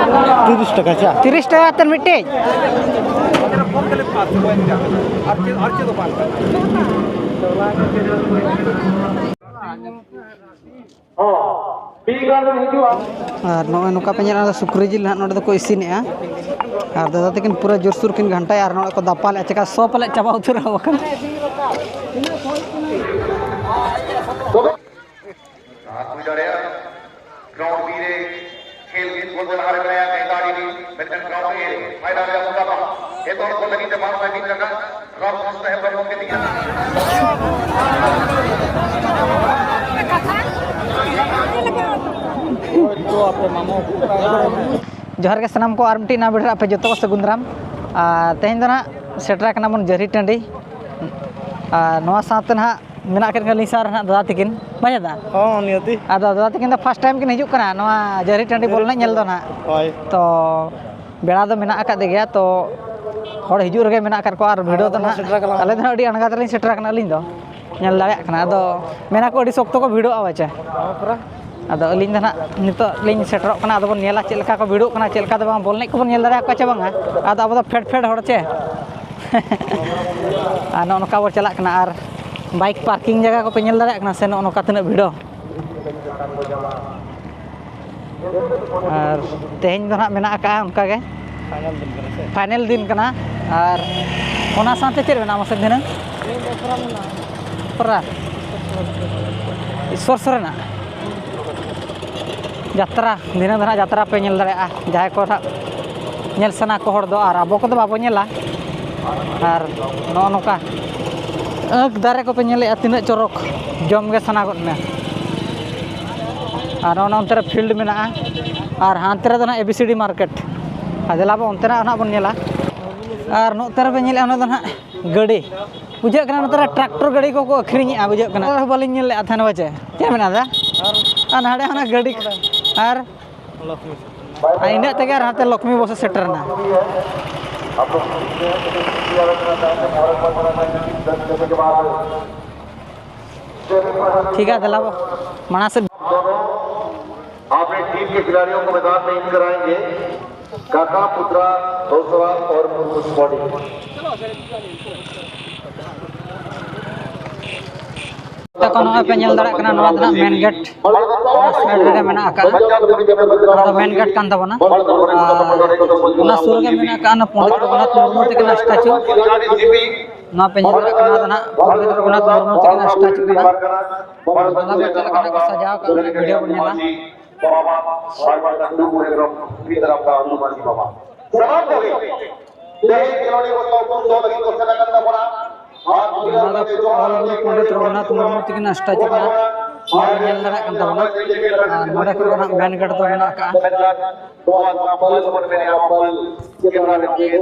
30 টাকা চা 30 টাকা तर मिट्टी और नॉय नोका पे ñela सुक्री जिल नोडे दो को इसिनेआ और दादा तकिन पूरा जोरसुर किन घंटा और नोडे को दापा ले चका सो पले चाबा उतर वकन ग्राउंड बीरे खेल की गोल बना रहे हैं कई गाड़ी भी बेहतर ग्राउंड में फायदा ले सकता है ये तो को लगी जवान में भी लगा रब मस्त है पर के दिया तो आपरे मामो जोहर के सनाम को आरमटी ना बेटा पे जतो से गुंदराम तेहन दना सेटरा कना बन जरी टंडी नवा साथ ना मेना के लिसार ना दादा तकिन बाजा दा हां नियति आदा दादा तकिन फर्स्ट टाइम किन हिजुक कना नवा जरी टंडी बोल ना ñel दो ना होय तो बेड़ा दो मेना का दे गया तो हर हिजुक रगे मेना कर को आर वीडियो तो ना अले दना अडी अणगा तलिन सेटरा कना लिन दो ñel दाड़े कना दो मेना को अडी सख्त को वीडियो आवाचे आदो अलिन दना नितो लिन सेटरो कना आदो बन नेला चेलका को वीडियो कना चेलका दो बांग बोलने को बन ñel दाड़े को चे बांगा आदो अब फेड फेड हड़ चे आ नोका बो चला कना आर बाइक पार्किंग जगह को पे ñel दाड़े कना से नोका तना वीडियो और तेहन दो ना मेना का उनका के फाइनल दिन कना और ओना साथे चेर बना मसे दिन परा ईश्वर सरना यात्रा दिन दना यात्रा पे ñel दाड़े जाय को ñel सना को हर दो और अब को बाबो ñela और नोका अक दारे को पे ñele तिना चोरक जम गे सना गत में और अंतरे फील्ड में और हांतरे दना एबीसीडी मार्केट अदलाबो अंतरा ना बन ñela और नोतरे पे ñele ना गाड़ी बुझे कना नोतरे ट्रैक्टर गाड़ी को अखरिኝ बुझे कना बालिन ñele थाने बचे चे मेना दा और नाडे हना गाड़ी और इना तगे हाते लक्ष्मी बस सेटरना ठीक है दलाबो मना से आपने टीम के खिलाड़ियों को मैदान में इन कराएंगे काका पुत्रा दोसरा और मुस्कोडी तक पे ñel दाड़ा कना नवा दना मेन गेट साइड रे मेना आका मेन गेट कान तबना ओना सुर के मेना कान पंडित रघुनाथ मुर्मू तक ना स्टैचू ना पे ñel दाड़ा कना दना पंडित रघुनाथ मुर्मू तक ना स्टैचू कना ना पे चला कना को सजाव का वीडियो बनेला बाबा बार-बार तंदू पूरे ग्राउंड की तरफ का हनुमान जी बाबा समाप्त हो गई जय खिलाड़ी को तो दो लगी को सेना करना पड़ा पंडित रघुनाथ मुर्मू तक ना स्टैचू कना और ñel दाड़ा कान तबना नोडे को ना मेन गेट तो मेना का कैमरा रखिए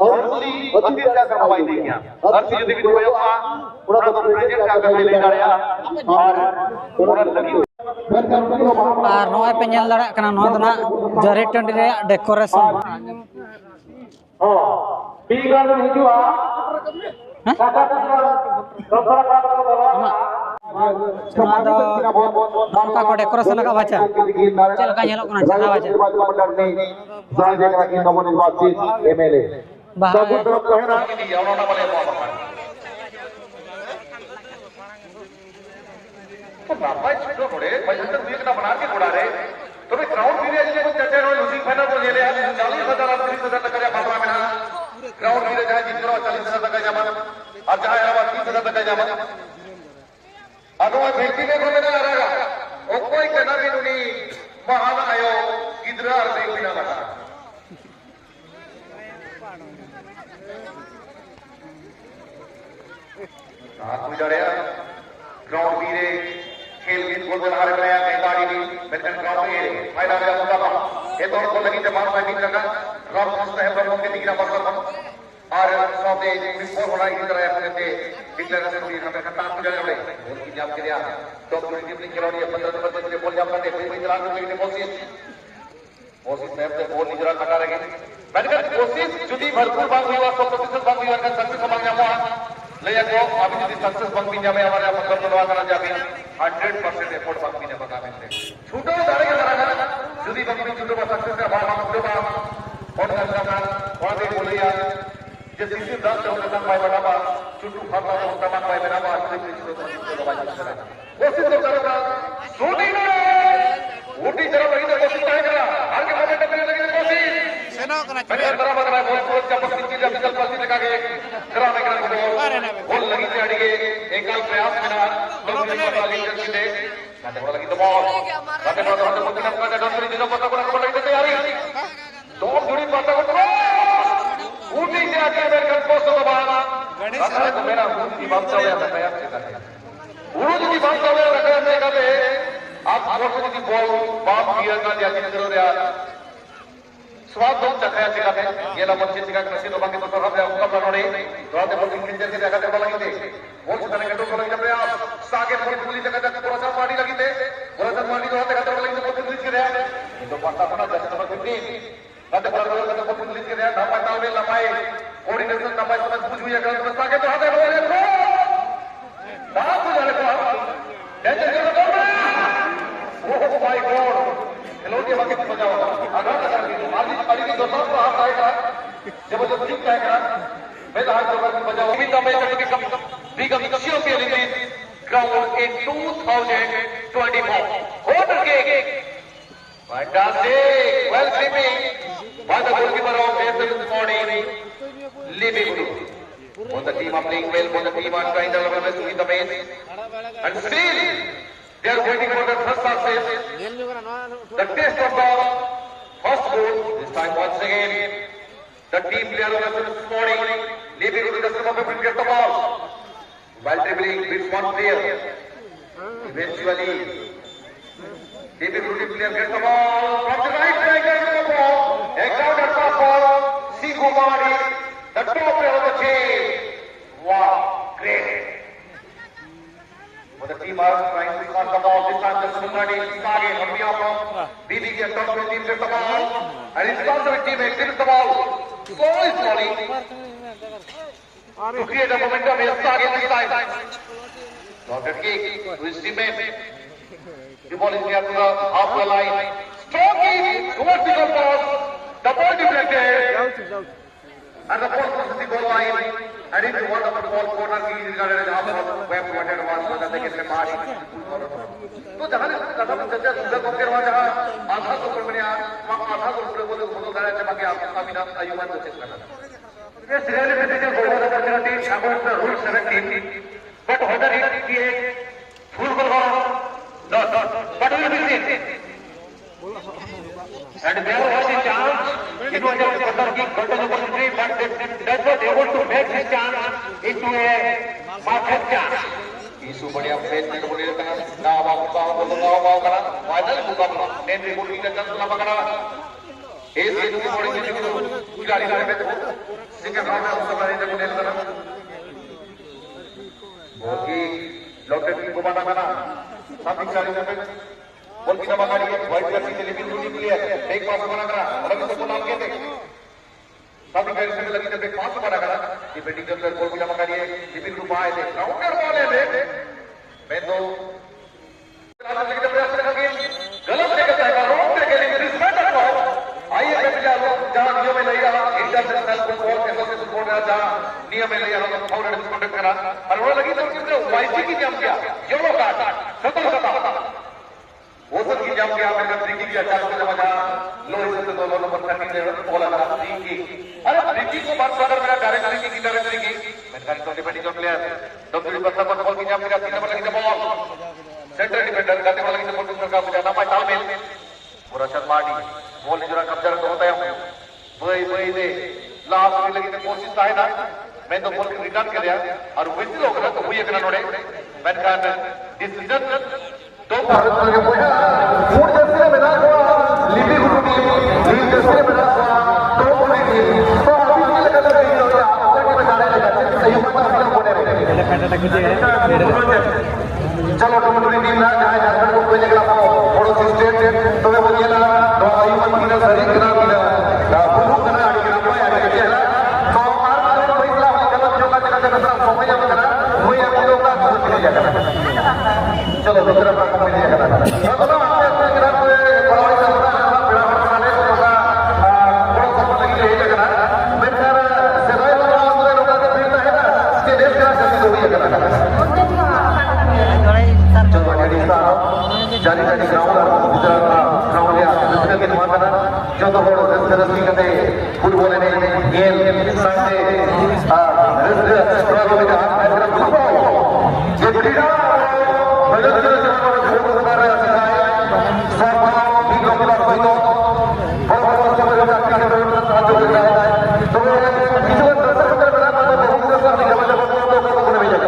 और दूसरी अतिथि का करवाई देंगे हर चीज भी होयो पूरा तो प्रेजेंट का करवाई ले जा रहा और पूरा लगी और नोए पे ñel दाड़ा कना नो दना जरी टंडी रे डेकोरेशन हां बी गार्डन हिजुआ नौका को डेकोरेशन का बाचा चल का ñelo कना जगह बाचा जय जगह की नवनिर्वाचित एमएलए सब तरफ कहना उन्होंने वाले बाबा छोटे बड़े पैसे तो एक ना बना के उड़ा रहे तो भाई ग्राउंड भी है जो चर्चा रो लूजिंग फाइनल को ले ले 40,000 30,000 तक का मात्रा में ग्राउंड भी जहां जितना 40,000 तक का जमा और जहां है 30,000 तक का जमा अगवा व्यक्ति ने को मेरा रहेगा ओ कोई कहना भी नहीं महान आयो गिदरा और देख बिना लगा साथ में जा रहा ग्राउंड भी रे खेल की गोल बना रहे हैं कई गाड़ी भी बेहतर ग्राउंड में फायदा ले सकता है ये तो को लगी जवान में भी लगा रब मस्त है पर के दिखना पड़ता है और साथे बिफोर होना की तरह अपने से डिक्लेरेशन भी हमें खत्म हो जाने वाले और की जाप के दिया तो पूरी टीम ने खिलाड़ी 15 नंबर के बॉल जाप करते हुए चलाने के लिए कोशिश साहब से बॉल निजरा कटा रहे मैंने कहा कोशिश जुदी भरपूर बात हुआ 100% बात हुआ का सक्सेस समझ में हुआ laya ko abi jodi success bang pinya me amara matlab banwa kara jabe 100% effort bang pinya baka mente chuto dare ke dara jodi bang pinya chuto ba success ka ba chuto ba on ka wade bolaya je sisi das se hota pai bana ba chuto khata hota man pai bana ba jodi chuto ba jara koshis to karo shooting Ooty जरा लगी तो कोशिश करेगा हर के moment में लगी तो कोशिश सेना करना चाहिए मैं बराबर मैं बहुत जब पत्ती जब चल पत्ती लगा के जरा मैं करना बॉल लगी से अड़ी एक काल प्रयास बिना लोग ने लगी जल्दी दे काटे बोला लगी तो बॉल काटे बोला तो मुझे नम का डंडरी दिनो पता को लगी तो तैयारी दो जुड़ी पता को ऊटी से आके मेरे घर पोस्ट तो बाहर गणेश तो मेरा ऊटी बात चल रहा था तैयार से करने ऊटी बात चल रहा था करने का आप आलोचना की बॉल बाप किया का जाती करो रे स्वाद दो चखया चिका थे ये ना बच्चे चिका कृषि तो बाकी तो सब है उनका बनोड़े तो आते बोल इंजन के जगह पे लगी थे बहुत सारे गड्ढों को लगी जब आप सागे पूरी पूरी जगह तक थोड़ा सा पानी लगी थे थोड़ा सा पानी तो आते खतरा लगी तो बहुत पुलिस के रहा ये तो पता था ना जैसे नंबर 15 आते पर तो बहुत पुलिस के रहा ना पता में लंबाई कोऑर्डिनेशन लंबाई तो कुछ भी अगर तो सागे तो आते बोले तो ना कुछ जाने को जैसे Oh my God! Hello, dia makin bajau. Agar agar gitu. Hari ini dosa tu apa aja? जब जब ठीक कहेगा मैं तो हाथ जोड़ कर बजाऊं भी तब मैं जब recommission के लिए ground in 2024 corner kick fantastic well slipping by the goalkeeper of ASL this morning Libby Guru both the team are playing well both the team are trying their level best to win the match and still they are waiting for the first success the test of the first goal this time once again the team player of this morning Libby Guru does not get the ball while dribbling with one player eventually Libby Guru player gets the ball from the right side gets the ball a counter pass for Singhu Madi the top player of the team wow great but the team are trying to pass the ball this time the Sumadi Sage Hamia from BB के top team gets the ball and his counter teammate gives the ball slowly to create a momentum is Sage this time Dr. Kick to his teammate the ball is near to the halfway line strong kick towards the goal post the ball deflected and the ball crosses the goal line and into one of the ball corner kick is regarded as half web pointed was whether they get the mark तो जहां कदम चलते सुंदर को करवा जहां आधा को करने आधा को पूरे बोले फोटो गाने से बाकी आपका बिना आयुमान को चेक करना Yes, really difficult goal was the team about the rule 17 but whether it be a full goal or not but we will see and there was a chance it was a counter kick golden opportunity but that was able to make this chance into a perfect chance isu बढ़िया placement बोले रहता है ना वाव करा final मुकाबला नेंद्री बोल की chance ना पकड़ा इस गेम की बॉडी में जो खिलाड़ी लड़े में तो सिंगल राउंड में उसका बड़े जब नेल करा बहुत ही लॉकडाउन की गुबाना बना साथ ही खिलाड़ी में बॉल की नंबर मारी वाइट जर्सी के लिए बिल्कुल क्लियर एक पास बना करा और अभी तो नाम कहते साथ ही खिलाड़ी से लगी जब एक पास बना करा ये बैटिंग के अंदर बॉल की नंबर मारी डिपिन ग्रुप आए थे काउंटर वाले में मैं तो लेकिन प्रयास रखा गेम गलत लेकर जाएगा रोक के लिए रिस्पेक्ट रखो आइए मैं जाओ जहां नियम में ले रहा इंटरनेशनल फुटबॉल एसोसिएशन बोल रहा था नियम में ले रहा तो फाउल डिस्काउंट करा और वो लगी तो किसने वाईसी की जम किया येलो कार्ड सतर्कता वो सब की जम किया मेरे फ्री किक अच्छा से बजा लो इसे तो दोनों नंबर 13 ने बोला था फ्री किक अरे फ्री किक को बात अगर मेरा डायरेक्ट फ्री किक मैंने कहा तो डिफेंडिंग प्लेयर डब्ल्यू पर बॉल की जम किया 3 नंबर लगी बॉल सेंटर डिफेंडर गाते वाला की बॉल का बजाना पाए तालमेल पूरा शर्मा डी बॉल जरा कब्जा तो होता है वही दे लास्ट में लगी तो कोशिश था ना मैं तो बॉल रिटर्न कर दिया और विसिल हो गया तो हुई एक नोड़े मैंने कहा डिसीजन तो भारत के पूरा फूड जैसे बना हुआ लिपि गुरु टीम लीग जैसे बना हुआ तो पूरी टीम तो अभी भी लगा रही है आगे के बजाने लगा सही पर हम होने रहे चलो तो पूरी टीम ना जाए झारखंड को कोई निकला थोड़ा सी स्टेट तो मैं बोलिए ना तो आयुमन की ना सही करा दिया ना बुलू करा आगे ना पाया आगे के ना तो आर कोई गलत जो का जगह समय बोले दूसरा काम मिल जाएगा तो तो आपने अपने किराए पे बड़ा सा बड़ा बड़ा बनाने को का बड़ा सब लगी है जगह बेकार सेवाई वाला दूसरे लोगों का फिरता है ना कि देश का जल्दी हो गया करना चलो jadi साहब जारी जारी ग्राउंड गुजरात ग्राउंड या दूसरे के दिमाग में जो तो बड़ो रस्सी करते फुटबॉल ने गेम संडे स्ट्रगल में हाथ में तरफ ये क्रीड़ा बदल के जमाने में जो हमारा सिखाया सब भी लोग बात कोई तो बहुत सब लोग आके साथ हो रहा है तो इस वक्त दर्शक का बड़ा मतलब बहुत सारी जगह को नहीं जाता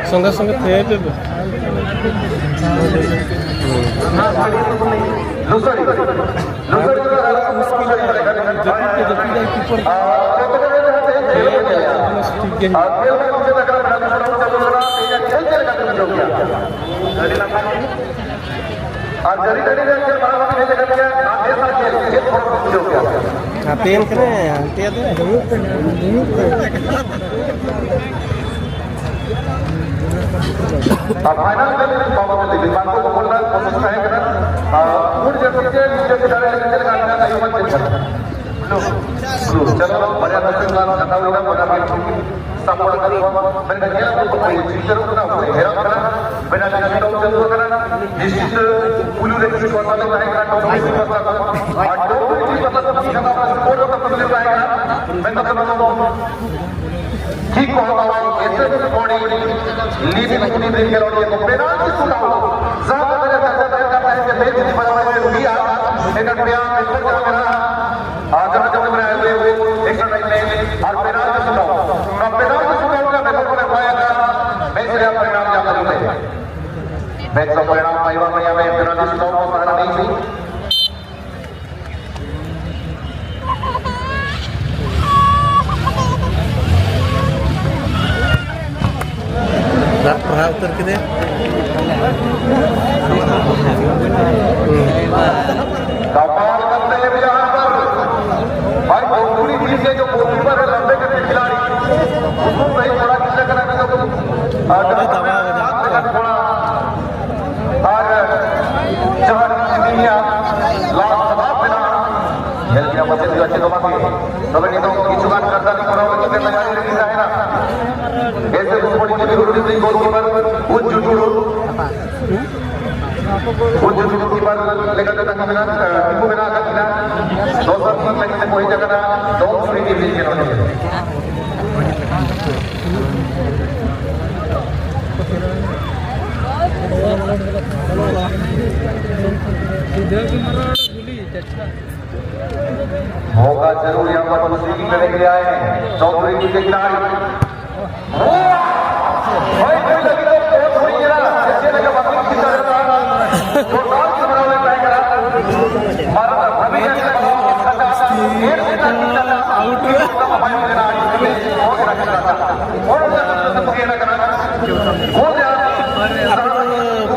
संग संग थे लुसड़ी का पेन करे फाइनल में बाबा ने विमान को बोलना कोशिश है कि फुट जब के नीचे के डाले नीचे लगाने का युवा चलो बढ़िया दर्शक कथा होगा बड़ा बात संपूर्ण करूंगा मैंने क्या तो टीचर को ना हेरा करा बिना किसी टॉप चल करा निश्चित पुलू रेखी को वाला रहेगा टॉप की व्यवस्था और टॉप की मतलब जब आप स्पोर्ट का पुलू आएगा मैं तो ठीक होगा ऐसे बॉडी लीडिंग पुनी देख के लौटिए तो पेनाल्टी सुनाओ साहब मेरे करता है कि मैच नहीं बना है रुकिया एक बढ़िया इसको क्या मेरा आगे जब मैं आए हुए एक्स्ट्रा टाइम में और पेनाल्टी सुनाओ मैं पेनाल्टी सुनाऊंगा मैं को पाएगा मैच रे परिणाम या करूंगा मैच का परिणाम आईवा में मैं पेनाल्टी सुनाऊंगा मारना नहीं थी पढ़ा उतर के दे कमाल करते हैं यहाँ पर भाई भोजपुरी टीम के जो गोलकीपर है लंबे के खिलाड़ी उसको सही थोड़ा किसी तरह का थोड़ा और जहाँ इंडिया लास्ट समाप्त बिना खेल किया बच्चे भी अच्छे तो बाकी तब नहीं तो किसी बात करता नहीं पड़ा होगा कि लगा नहीं रखी है ना ऐसे भोजपुरी टीम के गोलकीपर वो जुटुड़ो की बात लेकर जाता कि मेरा टीमों में ना आकर मिला 203 लगी से कोई जगह ना 2 की बीच के होने होगा जरूर यहाँ पर दूसरी की करने के लिए आए हैं चौधरी जी के खिलाड़ी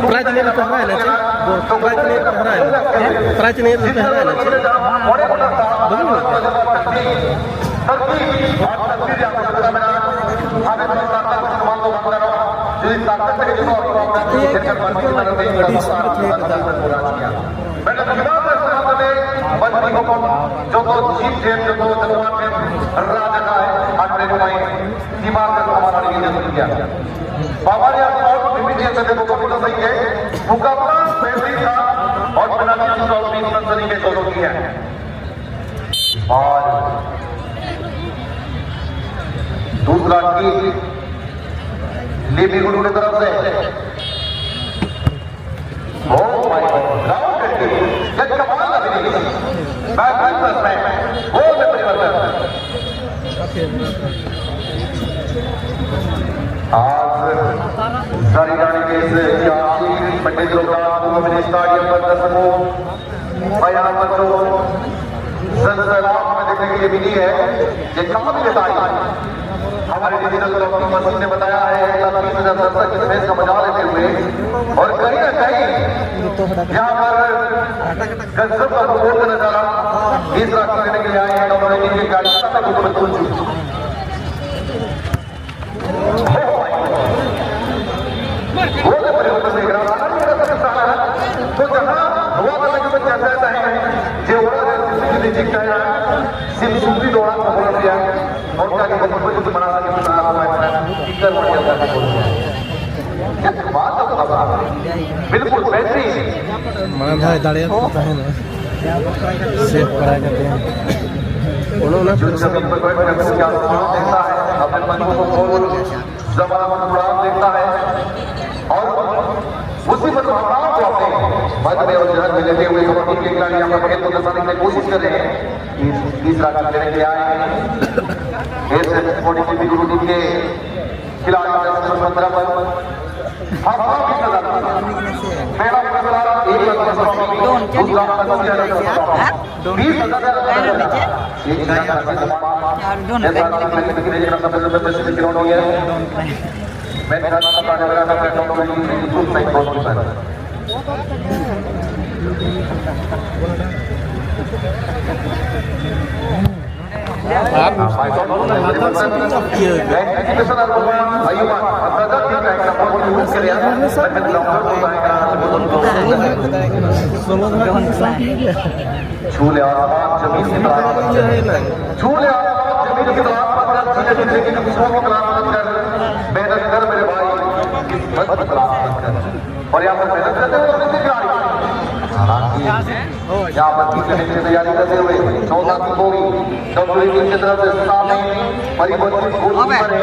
प्राइज नहीं तो है ना प्राइज नहीं तो है प्राइज नहीं तो है ना जो तो जीत थे जो तो जलवा थे राजा का है आठवें में दिमाग का हमारा लिए जरूर किया बाबा ने और विभिन्न से देखो तो सही है मुकाबला बेहतरीन था और पेनाल्टी शॉट भी इस तरीके से शुरू किया और दूसरा किक लेबी गुरु की तरफ से ओ माय गॉड ये कमाल लग रही है बैक में गोल में परिवर्तन आज सारी जाने के इस पंडित लोग स्टाडियम पर दर्शकों बयान पर जो सनसनाहट में देखने के लिए मिली है ये कहाँ भी बताई हमारे डिजिटल टॉकिंग मशीन ने बताया है 30,000 दर्शक इस मैच का मजा लेते हुए और कहीं ना कहीं यहाँ पर गजब का गोल का नजारा इस रास्ते देने के लिए आए हैं उन्होंने जिनकी गाड़ी में गोल पहुंच चुकी गोल परिवर्तन देख रहा सिर्फ चिकता है सिर्फ सुपरी दौड़ा बोल दिया और क्या कि बहुत कुछ बना के बना रहा है टीचर बन जाता है बोल दिया क्या बात है बाबा बिल्कुल वैसे ही mana bhai dare ta hai na save करा करते हैं उन्होंने जो जमीन पर बैठ कर क्या देखता है अपने मन को खोल जबान उड़ा देखता है और उसी पर भावनाओं को अपने मध्य और जहर में लेते हुए कबड्डी के खिलाड़ी यहाँ पर खेल को दर्शाने की कोशिश कर रहे हैं तीसरा मैच लेने के लिए आए हैं ऐसे स्पोर्टिंग टीवी गुरु टीम के खिलाड़ी नंबर 15 पर भावना की नजर पहला फैसला एक दूसरा झूले आसमान जमीन की तरफ झूले आसमान जमीन की तरफ मेहनत कर मेरे भाई और यहाँ पर मेहनत करते हुए यहाँ पर टीचर की तैयारी करते हुए 14 की होगी डब्ल्यूबी की तरफ से सामने परिवर्तित गोलकीपर है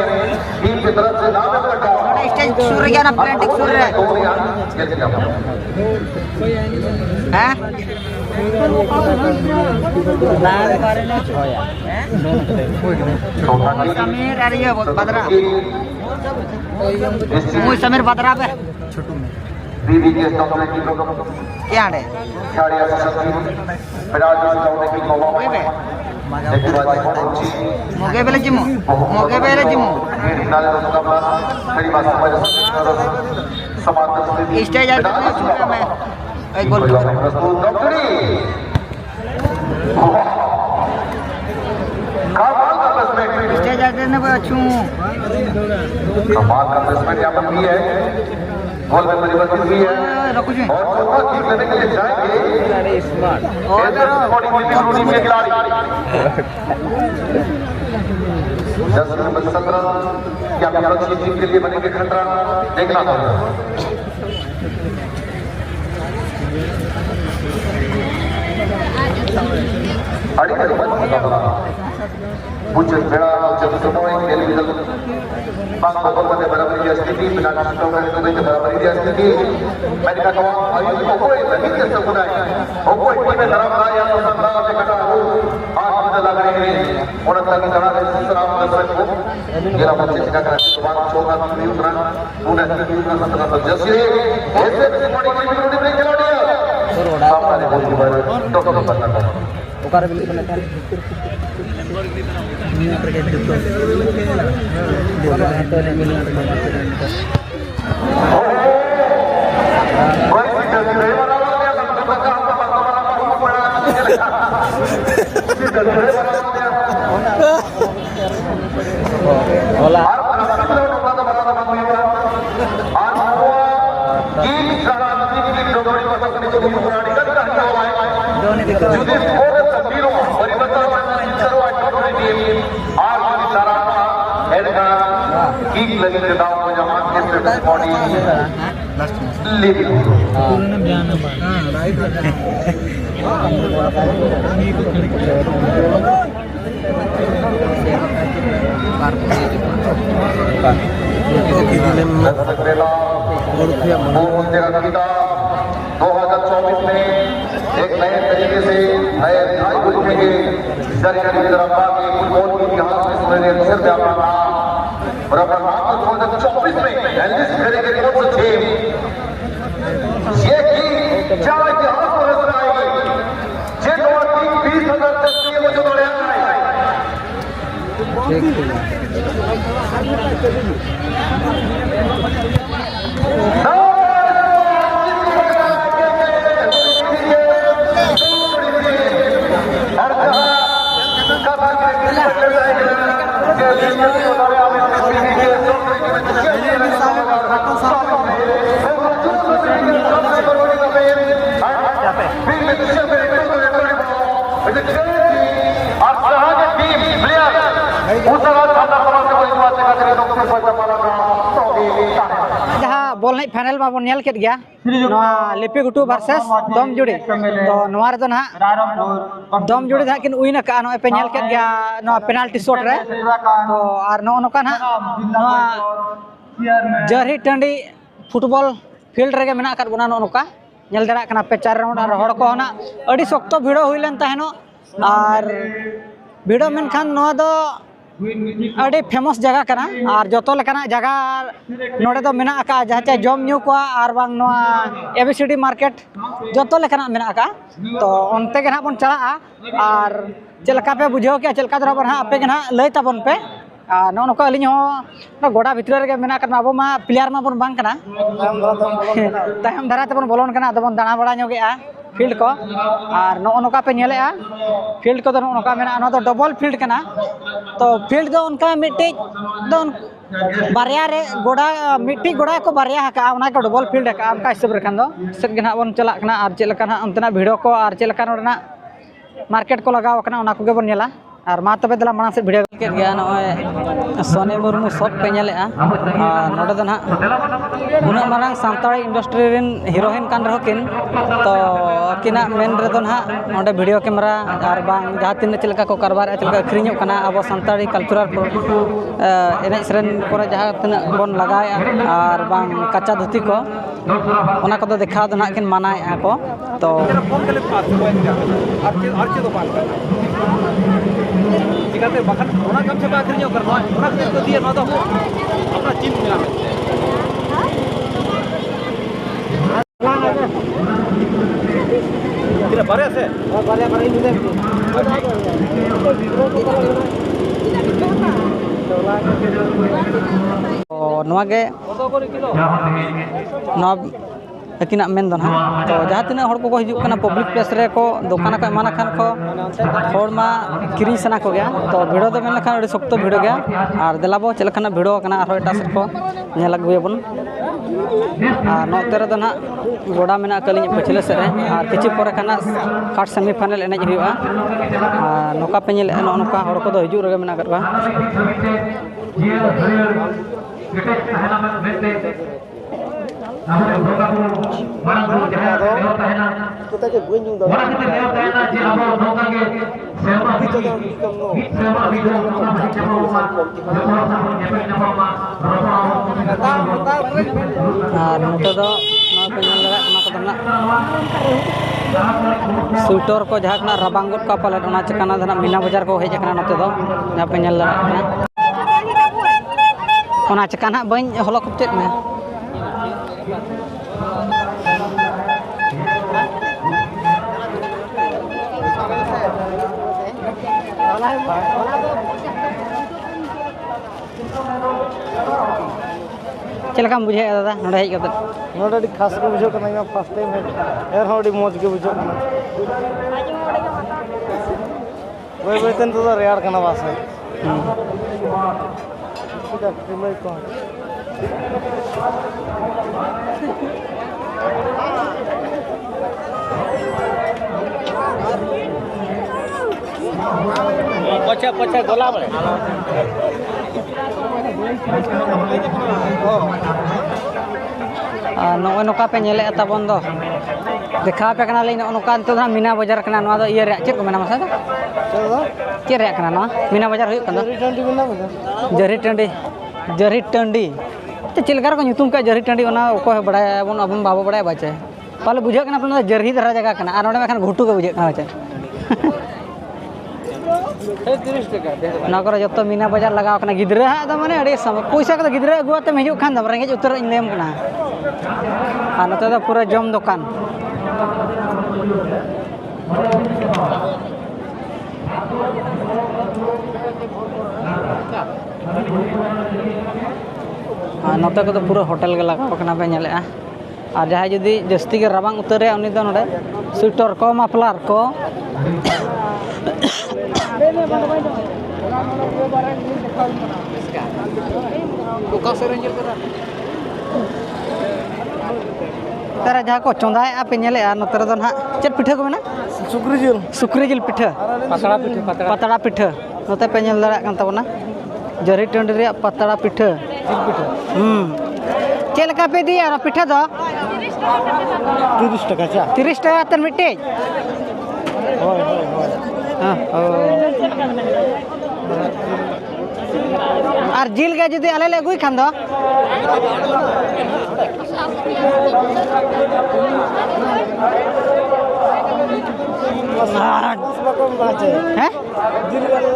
टीम की तरफ से नाम कटा स्टेज शुरू हो गया ना प्लांटिंग शुरू है हैं समीर अरे ये बदरा मुझ समीर बदरा पे बीबी के सामने की लोग क्या है खिलाड़ी असली फिलहाल जो सामने की मौका एक बार मोगे बेले जिमो नाले का मुकाबला मेरी बात समझ समान स्टेज आ चुका मैं एक गोल प्रस्तुत डॉक्टरी कमाल का प्लेसमेंट स्टेज आ देने पे अच्छू कमाल का प्लेसमेंट यहाँ पर भी है बॉल में परिवर्तित भी है और चौथा किक लेने के लिए जाएंगे और टीम के खिलाड़ी 10 नंबर 17 क्या सुरक्षित टीम के लिए बनेंगे खतरा देखना होगा मुझे बेड़ा जब समय टेलीविजन पांच बॉल में बराबरी की स्थिति बिना शूटों का तो नहीं बराबरी की स्थिति मैंने कहा आयुष को कोई नहीं कर सकता है वो कोई टीम में धरा या तो 17 से कटा हो आज मुझे लग रही है और तक धरा है दूसरा दर्शक को ये बच्चे का कराची बात 14 की उतरा उन्हें 17 पर जैसे ऐसे बड़ी टीम ने खिलाड़ी सामने बोल के बारे डॉक्टर बनना ओकार बिल्कुल लेता नहीं करके देखो तो नहीं मिलना कोई चल रही वाला हो गया सब का आपका पता पड़ा होला में एक नए तरीके से नए ढाई को लिखेंगे सरकारी तरफ आगे फुटबॉल के इतिहास में सुनहरे अक्षर से अपना नाम और अपना नाम 2024 में एलिस करेंगे रिपोर्ट थे ये की क्या इतिहास को नजर आएगी जे 20,000 तस्वीर मुझे बढ़िया है जहाँ बॉल नहीं फाइनल में बन के गया लिपि गुटू वर्सेस दम जुड़ी तो नवा रे ना दम जुड़ी ना किन उइन का नो पे नेल के गया नो पेनाल्टी शॉट रे तो और नो नोका ना जरही टंडी फुटबॉल फील्ड रे मेना कर बना नो नोका नेल दरा कना पे 4 राउंड और हड़ को ना अड़ी सख्तो भिड़ो हुइलन तहनो और भिड़ो मेनखान नो दो अड़ी फेमस जगह कना और जतो लेकाना जगह नोडे दो मेना का जहाँ चाहे जम न्यू को और बांग नो एबीसीडी मार्केट जतो लेकाना मेना का तो उनते के ना बन चला और चलका पे बुझो के चलका दरा पर हाँ आपे के ना लय तबन पे नो नको अलिन हो गोड़ा भितर रे मेना करना अब मा प्लेयर मा बन बांग कना तायम धरा तबन बोलन कना तबन दाना बड़ा न्योगे फील्ड को और नो नोका पे नेले फील्ड को नो नोका मेना नो तो डबल फील्ड कना तो फील्ड दो उनका मिट्टी दो बारिया रे गोड़ा मिट्टी गोड़ा को बारिया हका उना को डबल फील्ड हका उनका हिसाब रे खान दो सेट के ना बन चला कना और चलका ना अंतना भिड़ो को और चलका नोडना मार्केट को लगाव कना उना को गे बन नेला और मा तबे दला माना से भिडियो के गया नय सोने मुर्मू सब पे नेले नोडे दो ना उना मारंग सांताड़ी इंडस्ट्री रिन हीरोइन कान रहो किन तो किना मेन रे दो ना नोडे वीडियो कैमरा और बांग जहाँ तीन चलका को कारबार चलका अखरिñो कना अब सांताड़ी कल्चरल एने सेरेन करे जहाँ तीन बन लगाए और बांग कच्चा धोती को उना को देखा दो ना किन मानाए को तो चिकाते बखन ओना कम से बाखरिñो कर ओना के तो दिए न दो अपना चिन मिला तेरा बारे से बारे बारे मिले तो नवा के नवा अकिना मेन दो ना तो जहाँ तीन हड़ को हिजुग कना पब्लिक प्लेस रे को दुकान को एमाना खान को हड़ मा किरिंग सना को गया तो भिड़ो दो मेन खान सख्तो भिड़ो गया और देलाबो चलखाना भिड़ो कना और एटा सेट को नेल अगुयबन और नोते रे दो ना गोड़ा मेना कलिኝ पछले से रे और किछि पर खाना काट सेमीफाइनल एनेज हुआ और नोका पे नेल नोका हड़ को दो हिजुग रे मेना करबा स्वेटर को जहाँ रबांगुट का पाले चकाना मीना बाजार को हेजना नोते दो जहाँ पे नेल दाड़ा चकाना बन हलक चेक में चलका बुझे दादा नोडे हेज कते नोडे खास को बुझो कना फर्स्ट टाइम है एर होडी मौज के बुझो कना ओय बेतन तो रेयर कना बास है ठीक है मैं को पछा पछा गोला बड़े नोए नोका पे नेले तबन दो देखा पे कना लेन नोका तो मीना बाजार कना नोआ दो इये रे चेक को मेना मसा दो चेक रे कना नोआ मीना बाजार हुई कना जरी टंडी तो चिलकार को nyutum का जरी टंडी ओना को बड़ाय बन अब बाबू बड़ाय बाचे पाले बुझे कना अपन जरही धरा जगह कना और नोडे मेखान घुटू के बुझे कना बाचे 30 টাকা ना करे जतो मीना बाजार लगाव कना गिदरा द माने अड़ी समय पैसा को गिदरा अगुआते हिजुग खान दम रेंगेज उतर इन लेम कना आ नते द पूरा जम दुकान नते को पूरा होटल के लगाव कना पे नेले और जहाँ जुदी जस्ती के रबांग उतरे उनी दो नोडे स्वेटर को मफलर को तेरा जहाँ को चौंदाए पे नेले नोते रे दो ना चेक पिठा को मेना सुक्री जिल पिठा पतड़ा पिठा नोते पे नेल दाड़ा कान तबना जरी टंडी रे पतड़ा पिठा चल का पे दिया ना पिठा दो 30 টাকা চা 30 টাকা तन मिट्टी হয় হয় হয় और जिल के जुदी आले ले गुई खान दो কম আছে हैं জিল গালে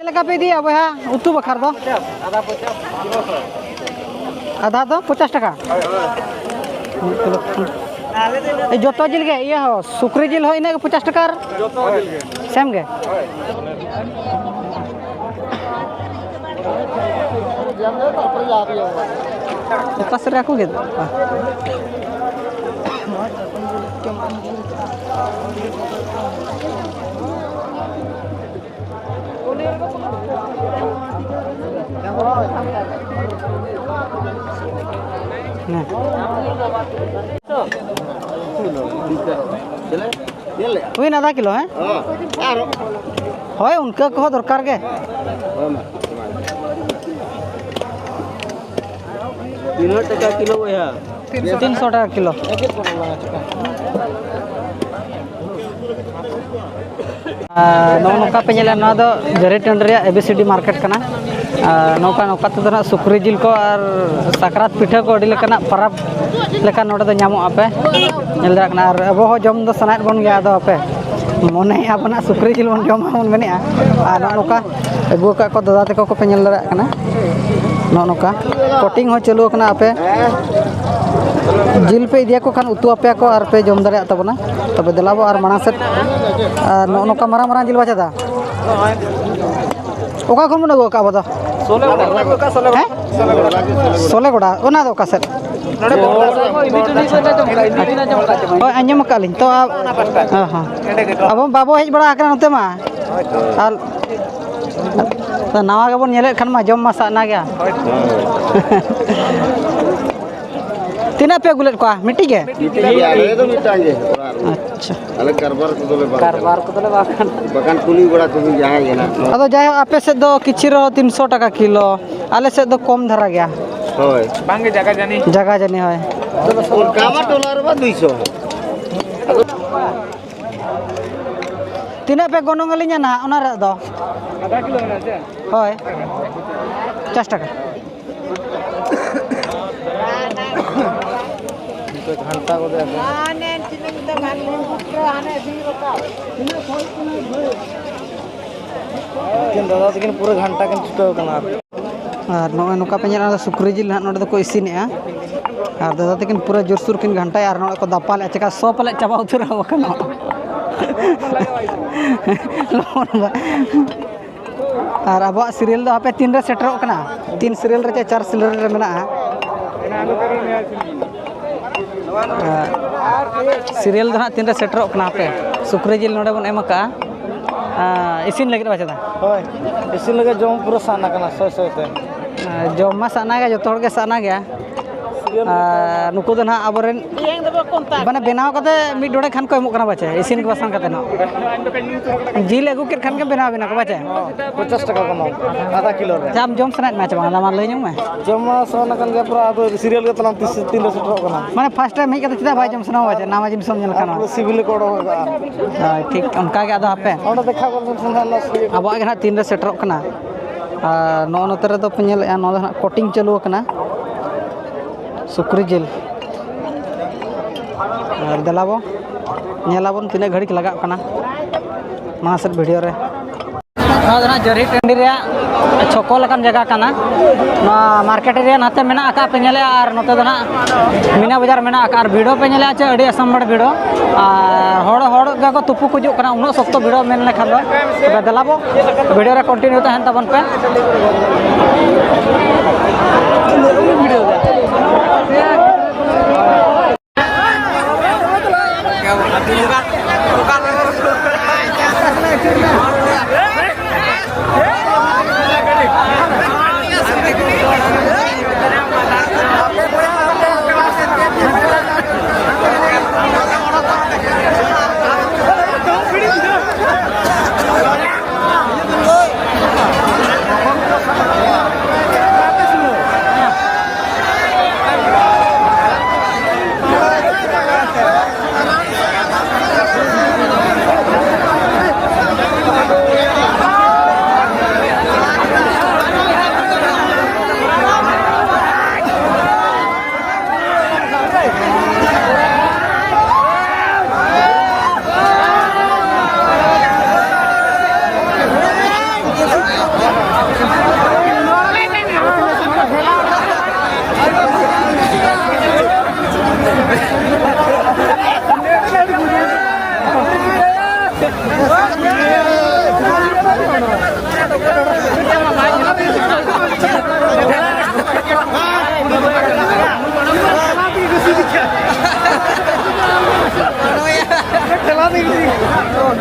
लगा पे दिया बहा उतु बखार दो आधा दो 50 টাকা এই যত জিল গে ইয়া হো সুকরি জিল হয় না 50 টাকার যত জিল গে সেম গে পাশে রাখো গে हुई ना आधा किलो है होय उनका कहो दरकार के 300 টাকা কিলো বইয়া 300 টাকা কিলো नौका पे चले ना दो जरे टंड रे एबीसीडी मार्केट कना नौका नौका तो ना सुक्री जिल को और सकरात पिठा को अड़ी लेकना परब लेका नोडे दो ᱧᱟᱢᱚᱜ आपे नेल दाक ना अबो हो जम दो सनात बन गया दो आपे मने अपना सुक्री जिल बन जम बन मेने आ नौका अगु का को दादा ते को पे नेल दाक कना नौका कोटिंग हो चालू कना आपे जिल पे दिया को खान उतु आपे को और पे जम दारे तबना तबे दलाबो और माना सेट नौका मारा मारा जिल बाचा दा ओका खन मन का बदा सोले गोड़ा सोले गोड़ा ओना दो का सेट अंजम कालिन तो हां अब बाबो हेज बड़ा आकरा नते मा नवा के बन नेले खान मा जम मा साना गया तीना पे गुलेट को मिट्टी के आले तो मिटांगे अच्छा अलग कारबार को दोले बाखान बकान कुली गोड़ा तो जहां है ना अदो जाय आपे से दो किछि रो 300 टाका किलो आले से दो कम धरा गया होय बांगे जगह जानी होय और कामा डॉलर बा 200 तीना पे गोनोंग लिया ना ओना रे दो आधा किलो ना जे होय 50 টাকা घंटा को दे दादा तकिन पूरा घंटा किन छुटो कना और नोय नोका पे नेला सुक्री जिल नोडे दो को इसिनेआ और दादा तकिन पूरा जोरसुर किन घंटा यार नोडे को दापाल चका सो पले चाबा उतरा वकना और अब सीरियल दो आपे 3 रे सेटर कना 3 सीरियल रे 4 सीरियल रे मेना सीरियल दो 3 रे सेटर कना आपे सुक्री जिल नोडे बन एमका इसिन लगे बाचा दा होय इसिन लगे जम पूरा साना कना सोय सोय ते जम मा साना गया जो के साना गया नुकु दो ना अबरेन माने बनाव कते मिड डोडे खान को एमक कना बाचे इसिन के बसान कते ना जिल अगु के खान के बनाव बिना को बाचे 50 টাকা कमाओ आधा किलो रे जाम जम सना मैच बांगा मा लई नुमे जम सोना कन के पूरा तो सीरियल के तलाम 3 सेटर कना माने फर्स्ट टाइम हे कते चिदा भाई जम सना बाचे नामा जिन सम जन खाना सिविल कोड होगा ठीक उनका के आदा आपे ओंडे देखा बोल सुनना अब आगे ना 3 रे सेटर कना नो नोते रे दो पेनेल नो ना कोटिंग चालू कना सुक्री जिल और दलाबो नेलाबन तीना घड़ी लगा कना मानसर वीडियो रे ना जरी टंडी रे छको लकन जगह कना ना मार्केट रे नाते मेना आका पे नेले और नोते दना मीना बाजार मेना आका और वीडियो पे नेले आचे अडी असमबड़ वीडियो और होड़ गा को तुपु कुजु कना उनो सख्त वीडियो मेन लेखा दो तबे दलाबो वीडियो रे कंटिन्यू तहन तबन पे वीडियो और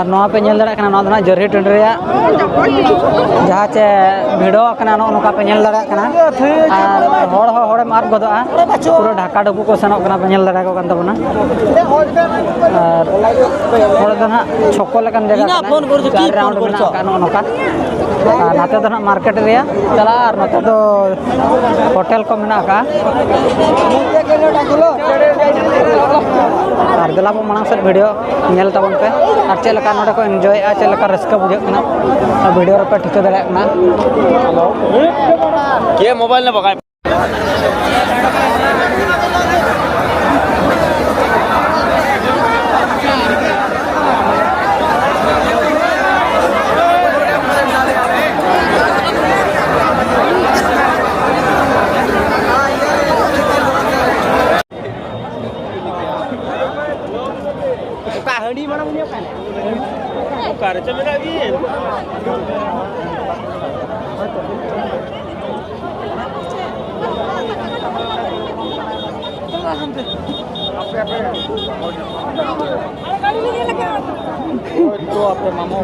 नवा पे नेल दाड़ा नवा दो जरही टंड जहाँ चे भिड़ो नौका पे नेल दाड़ा और हड़े मार गदोआ पूरा ढाका डुबू को सेनों पे नेल दाड़ा को तबना और दो ना छक्को लेकन जगह राउंड नौका नाते दो ना मार्केट रे चला और नते दो होटल को मेना का और दिला बो मांग से वीडियो नेल तबन पे और चेलका नोडे को एंजॉय आ चेलका रस्का बुझे कना वीडियो रे पे ठिका दले कना के मोबाइल ने बगाय हंडी माना मुनिया का कार चमेला भी तो आपके मामू